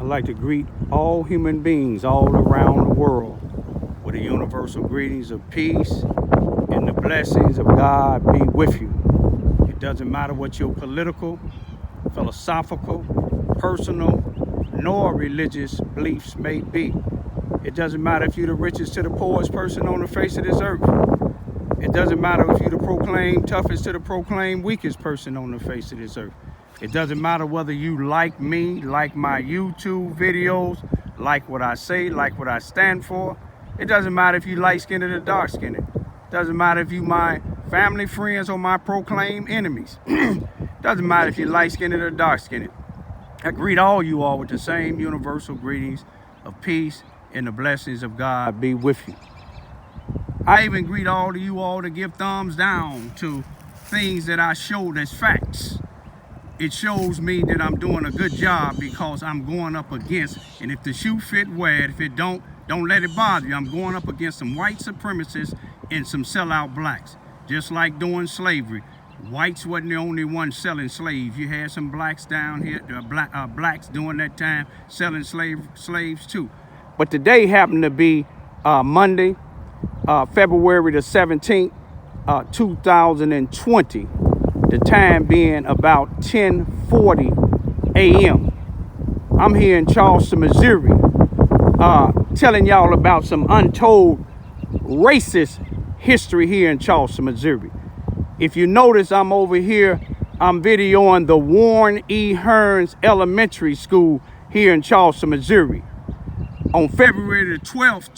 I'd like to greet all human beings all around the world with the universal greetings of peace and the blessings of God be with you. It doesn't matter what your political, philosophical, personal, nor religious beliefs may be. It doesn't matter if you're the richest to the poorest person on the face of this earth. It doesn't matter if you're the proclaimed toughest to the proclaimed weakest person on the face of this earth. It doesn't matter whether you like me, like my YouTube videos, like what I say, like what I stand for. It doesn't matter if you light-skinned or dark-skinned. It doesn't matter if you my family, friends, or my proclaimed enemies. Doesn't matter if you're light-skinned or dark-skinned. I greet all you all with the same universal greetings of peace and the blessings of God be with you. I even greet all of you all to give thumbs down to things that I showed as facts. It shows me that I'm doing a good job because I'm going up against, and if the shoe fit, wear it. If it don't let it bother you. I'm going up against some white supremacists and some sellout blacks. Just like doing slavery. Whites wasn't the only ones selling slaves. You had some blacks down here, blacks during that time selling slaves too. But today happened to be Monday, February the 17th, 2020. The time being about 10:40 a.m. I'm here in Charleston, Missouri, telling y'all about some untold racist history here in Charleston, Missouri. If you notice, I'm over here, I'm videoing the Warren E. Hearns Elementary School here in Charleston, Missouri. On February the 12th,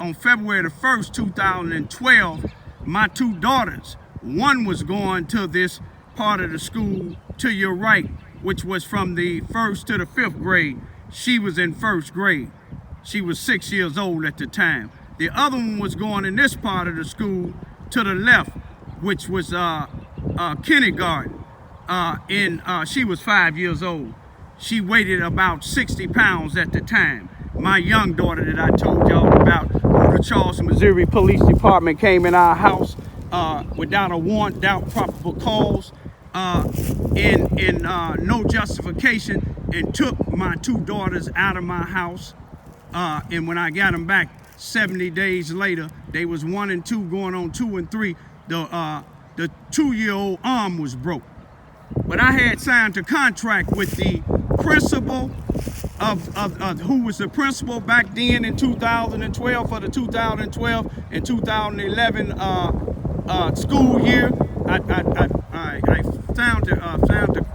on February the 1st, 2012, my two daughters, one was going to this part of the school to your right, which was from the 1st to the 5th grade. She was in 1st grade. She was 6 years old at the time. The other one was going in this part of the school to the left, which was kindergarten. She was 5 years old. She weighed about 60 pounds at the time. My young daughter that I told y'all about, who the Charleston, Missouri Police Department came in our house without a warrant, without probable cause, and no justification, and took my two daughters out of my house. And when I got them back 70 days later, they was 1 and 2, going on 2 and 3. The 2-year-old arm was broke. But I had signed a contract with the principal of who was the principal back then in 2012 for the 2012 and 2011 school year. I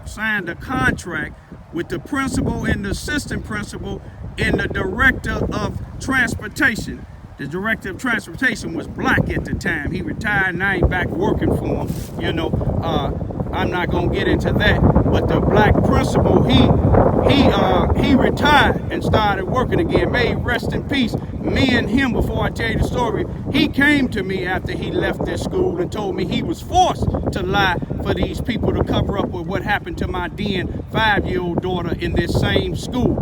signed a contract with the principal and the assistant principal and the director of transportation. The director of transportation was black at the time. He retired and I ain't back working for him. You know, I'm not gonna get into that. But the black principal, he retired and started working again. May he rest in peace. Me and him, before I tell you the story, he came to me after he left this school and told me he was forced to lie for these people to cover up with what happened to my then 5-year-old daughter in this same school.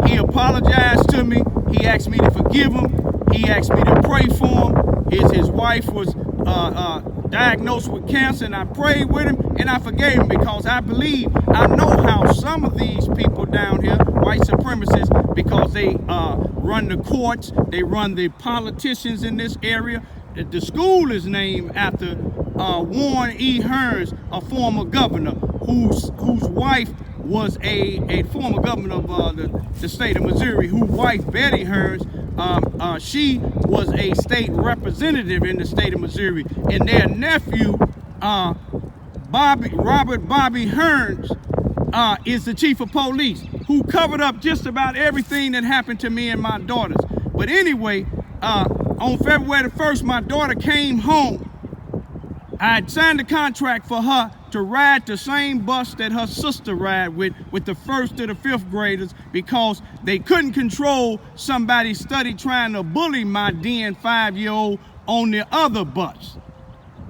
He apologized to me. He asked me to forgive him. He asked me to pray for him. His wife was diagnosed with cancer, and I prayed with him and I forgave him because I know how some of these people down here, white supremacists, because they run the courts, they run the politicians in this area. The school is named after Warren E. Hearns, a former governor whose wife was a former governor of the state of Missouri, whose wife, Betty Hearns, she was a state representative in the state of Missouri, and their nephew, Robert Bobby Hearns, is the chief of police, who covered up just about everything that happened to me and my daughters. But anyway, on February the 1st, my daughter came home. I had signed a contract for her to ride the same bus that her sister ride with the 1st to the 5th graders, because they couldn't control somebody study trying to bully my then 5-year-old on the other bus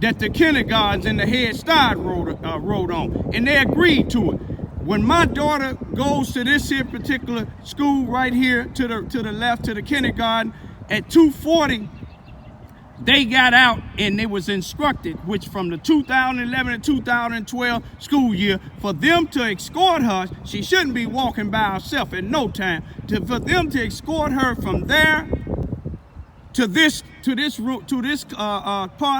that the kindergartens and the Head Start rode on, and they agreed to it. When my daughter goes to this here particular school right here to the left, to the kindergarten, at 2:40, they got out and they was instructed, which from the 2011 and 2012 school year, for them to escort her. She shouldn't be walking by herself at no time. For them to escort her from there to this part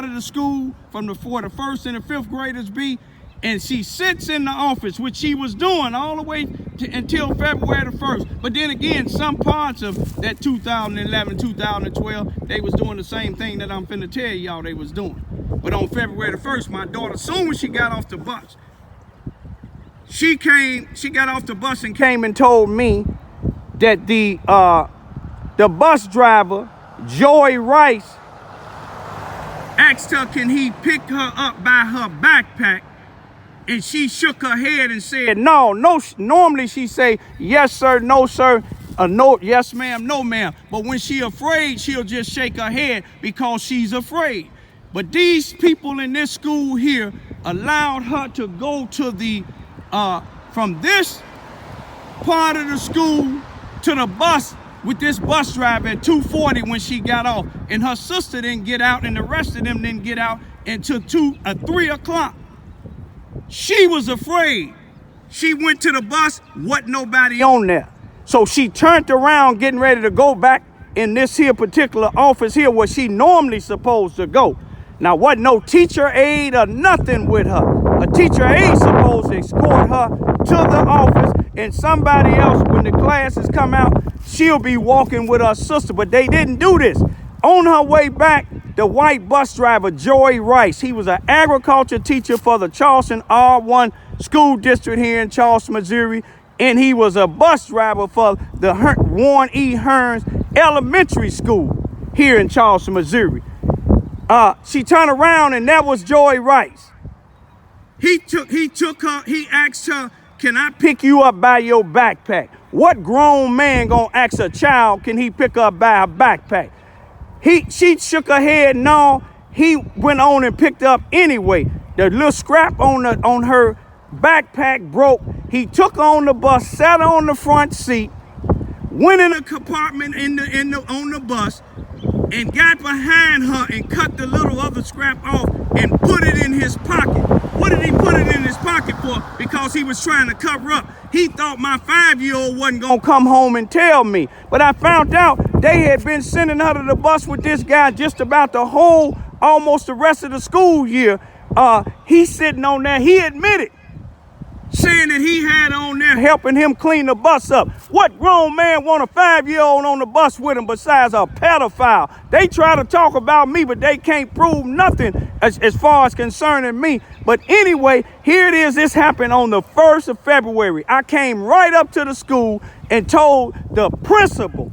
of the school, from the first and the fifth graders be, and she sits in the office, which she was doing all the way until February the 1st. But then again, some parts of that 2011, 2012, they was doing the same thing that I'm finna tell y'all they was doing. But on February the 1st, my daughter, soon as she got off the bus, she got off the bus and came and told me that the bus driver, Joy Rice, asked her, can he pick her up by her backpack? And she shook her head and said, no. Normally she say, yes, sir, no, sir, no, yes, ma'am, no, ma'am. But when she afraid, she'll just shake her head because she's afraid. But these people in this school here allowed her to go to the, from this part of the school to the bus with this bus driver at 2:40 when she got off. And her sister didn't get out and the rest of them didn't get out until 3 o'clock. She was afraid. She went to the bus, wasn't nobody on there. So she turned around getting ready to go back in this here particular office here where she normally supposed to go. Now, wasn't no teacher aide or nothing with her. A teacher aide supposed to escort her to the office, and somebody else, when the classes come out, she'll be walking with her sister. But they didn't do this. On her way back, the white bus driver, Joy Rice, he was an agriculture teacher for the Charleston R1 school district here in Charleston, Missouri, and he was a bus driver for the Warren E. Hearns Elementary School here in Charleston, Missouri. She turned around and that was Joy Rice. He asked her, can I pick you up by your backpack? What grown man gonna ask a child, can he pick up by her backpack? She shook her head, no. He went on and picked up anyway. The little scrap on her backpack broke. He took her on the bus, sat her on the front seat, went in a compartment on the bus, and got behind her and cut the little other scrap off and put it in his pocket. What did he put it in his pocket for? Because he was trying to cover up. He thought my 5-year-old wasn't gonna come home and tell me. But I found out they had been sending her to the bus with this guy just about almost the rest of the school year. He's sitting on there, he admitted, saying that he had on there helping him clean the bus up. What grown man want a 5-year-old on the bus with him besides a pedophile? They try to talk about me, but they can't prove nothing as far as concerning me. But anyway, here it is. This happened on the 1st of February. I came right up to the school and told the principal.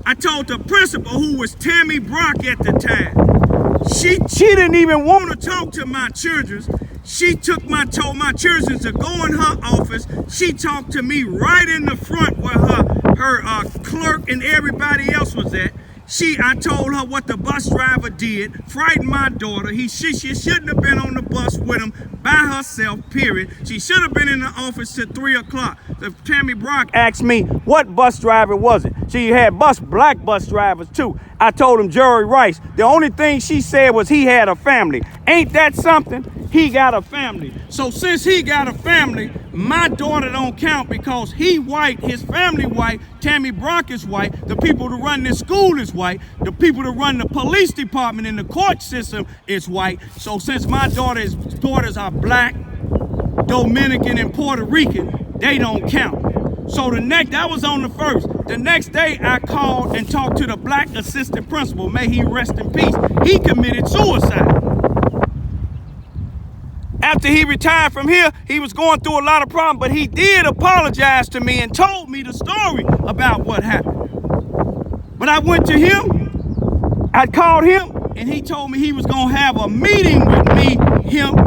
I told the principal, who was Tammy Brock at the time. She didn't even want to talk to my children. She told my children to go in her office. She talked to me right in the front where her clerk and everybody else was at. I told her what the bus driver did, frightened my daughter. She shouldn't have been on the bus with him by herself, period. She should have been in the office till 3 o'clock. Tammy Brock asked me, what bus driver was it? She had black bus drivers too. I told him Joy Rice. The only thing she said was he had a family. Ain't that something? He got a family. So since he got a family, my daughter don't count because he white, his family white, Tammy Brock is white, the people who run this school is white, the people who run the police department and the court system is white. So since my daughters are black, Dominican, and Puerto Rican, they don't count. So that was on the 1st. The next day I called and talked to the black assistant principal, may he rest in peace. He committed suicide. After he retired from here, he was going through a lot of problems, but he did apologize to me and told me the story about what happened. But I went to him, I called him, and he told me he was gonna have a meeting with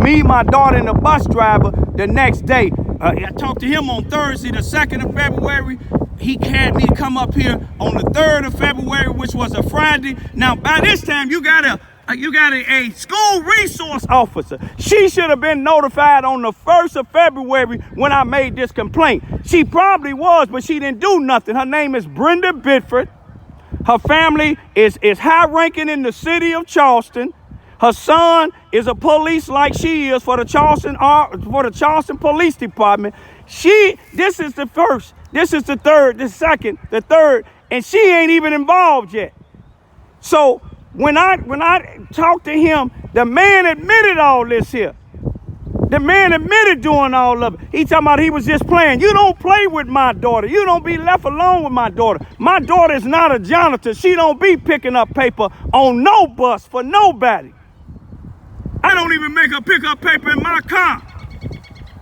me, my daughter, and the bus driver the next day. I talked to him on Thursday, the 2nd of February. He had me come up here on the 3rd of February, which was a Friday. Now, by this time, you got a school resource officer. She should have been notified on the 1st of February when I made this complaint. She probably was, but she didn't do nothing. Her name is Brenda Bedford. Her family is high ranking in the city of Charleston. Her son is a police like she is for the Charleston Police Department. This is the first, this is the third, the second, the third, and she ain't even involved yet. So when I talked to him, the man admitted all this here. The man admitted doing all of it. He talking about he was just playing. You don't play with my daughter. You don't be left alone with my daughter. My daughter is not a janitor. She don't be picking up paper on no bus for nobody. I don't even make her pick up paper in my car.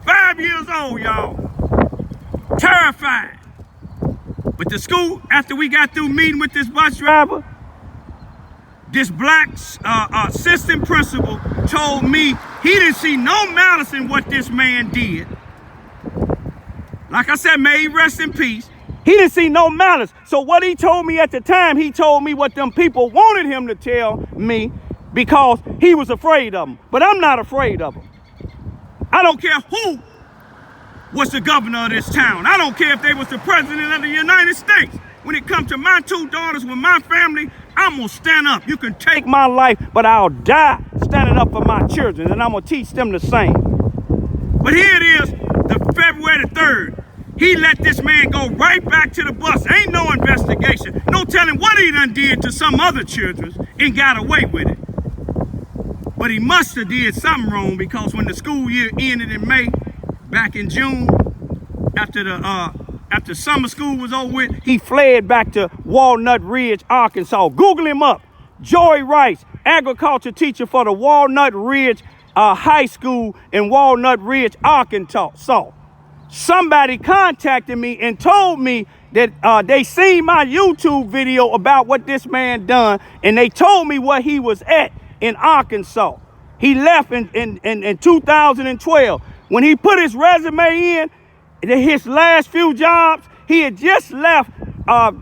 5 years old, y'all. Terrified. But the school, after we got through meeting with this bus driver, this black assistant principal told me he didn't see no malice in what this man did. Like I said, may he rest in peace. He didn't see no malice. So what he told me at the time, he told me what them people wanted him to tell me because he was afraid of them. But I'm not afraid of them. I don't care who was the governor of this town. I don't care if they was the president of the United States. When it comes to my two daughters with my family, I'm going to stand up. You can take my life, but I'll die standing up for my children, and I'm going to teach them the same. But here it is, the February the 3rd. He let this man go right back to the bus. Ain't no investigation. No telling what he done did to some other children and got away with it. But he must have did something wrong because when the school year ended in May, back in June, after summer school was over with, he fled back to Walnut Ridge, Arkansas. Google him up. Joey Rice, agriculture teacher for the Walnut Ridge High School in Walnut Ridge, Arkansas. Somebody contacted me and told me that they seen my YouTube video about what this man done, and they told me where he was at in Arkansas. He left in 2012. When he put his resume in, his last few jobs, he had just left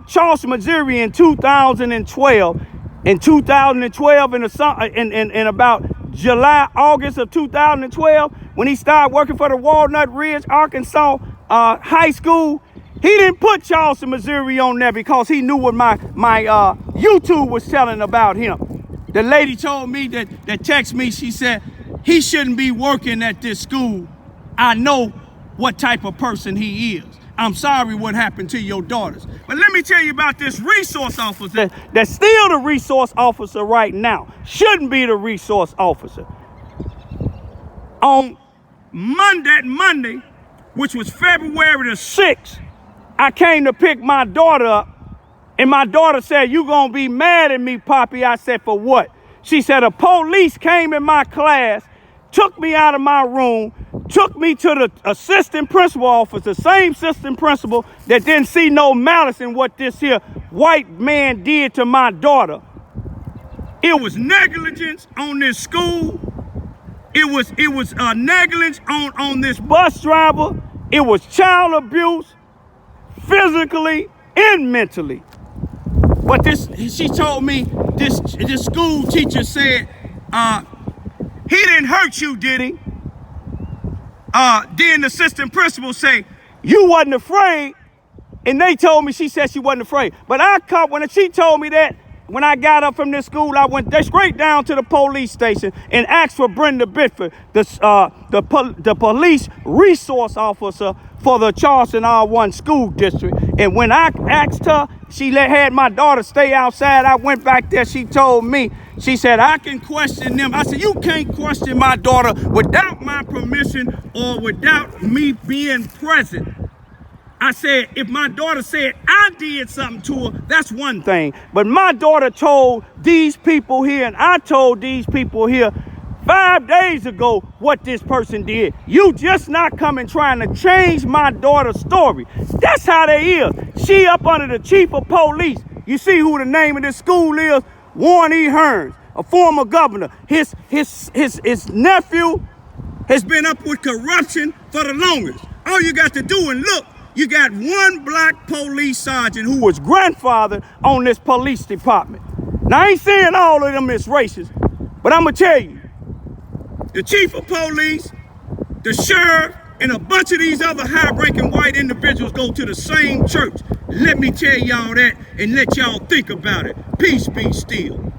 Charleston, Missouri in 2012. In 2012, in about July, August of 2012, when he started working for the Walnut Ridge, Arkansas High School, he didn't put Charleston, Missouri on there because he knew what my YouTube was telling about him. The lady told me that texted me, she said, he shouldn't be working at this school. I know what type of person he is. I'm sorry what happened to your daughters. But let me tell you about this resource officer that's still the resource officer right now. Shouldn't be the resource officer. On Monday, which was February the 6th, I came to pick my daughter up, and my daughter said, "You gonna be mad at me, Poppy?" I said, "For what?" She said, "The police came in my class, took me out of my room, took me to the assistant principal office, the same assistant principal that didn't see no malice in what this here white man did to my daughter. It was negligence on this school. It was negligence on this bus driver. It was child abuse, physically and mentally." But she told me this school teacher said, "He didn't hurt you, did he?" Then the assistant principal say, "You wasn't afraid." And they told me, she said she wasn't afraid. But when she told me that, when I got up from this school, I went straight down to the police station and asked for Brenda Bittford, the police resource officer for the Charleston R1 school district. And when I asked her, she had my daughter stay outside. I went back there. She told me, she said, "I can question them." I said, "You can't question my daughter without my permission or without me being present." I said, if my daughter said I did something to her, that's one thing. But my daughter told these people here, and I told these people here 5 days ago what this person did. You just not coming trying to change my daughter's story. That's how they is. She up under the chief of police. You see who the name of this school is? Warren E. Hearns, a former governor. His nephew has been up with corruption for the longest. All you got to do and look, you got one black police sergeant who was grandfathered on this police department. Now, I ain't saying all of them is racist, but I'm going to tell you, the chief of police, the sheriff, and a bunch of these other high-ranking white individuals go to the same church. Let me tell y'all that and let y'all think about it. Peace be still.